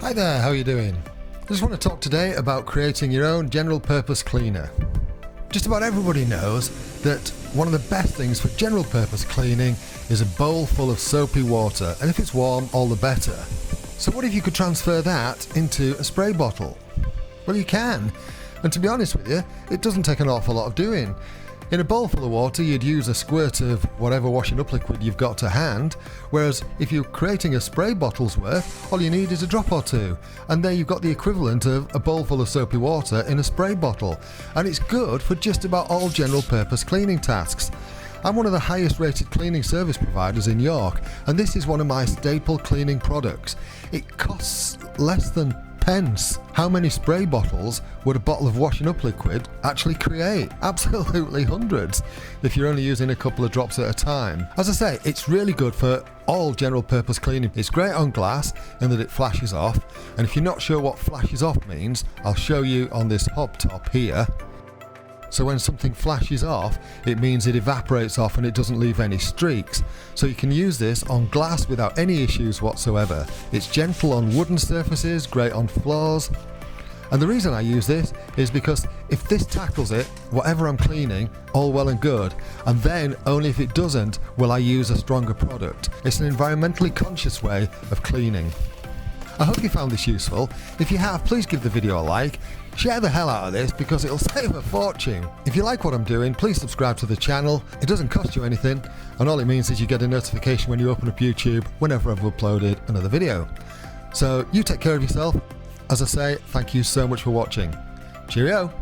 Hi there, how are you doing? I just want to talk today about creating your own general purpose cleaner. Just about everybody knows that one of the best things for general purpose cleaning is a bowl full of soapy water, and if it's warm, all the better. So what if you could transfer that into a spray bottle? Well, you can, and to be honest with you, it doesn't take an awful lot of doing. In a bowl full of water, you'd use a squirt of whatever washing up liquid you've got to hand, whereas if you're creating a spray bottle's worth, all you need is a drop or two, and there you've got the equivalent of a bowl full of soapy water in a spray bottle, and it's good for just about all general purpose cleaning tasks. I'm one of the highest rated cleaning service providers in York, and this is one of my staple cleaning products. It costs less than pence. How many spray bottles would a bottle of washing up liquid actually create? Absolutely hundreds, if you're only using a couple of drops at a time. As I say, it's really good for all general purpose cleaning. It's great on glass in that it flashes off, and if you're not sure what flashes off means, I'll show you on this hob top here. So when something flashes off, it means it evaporates off and it doesn't leave any streaks. So you can use this on glass without any issues whatsoever. It's gentle on wooden surfaces, great on floors. And the reason I use this is because if this tackles it, whatever I'm cleaning, all well and good, and then only if it doesn't will I use a stronger product. It's an environmentally conscious way of cleaning. I hope you found this useful. If you have, please give the video a like. Share the hell out of this because it'll save a fortune. If you like what I'm doing, please subscribe to the channel. It doesn't cost you anything, and all it means is you get a notification when you open up YouTube whenever I've uploaded another video. So you take care of yourself. As I say, thank you so much for watching. Cheerio!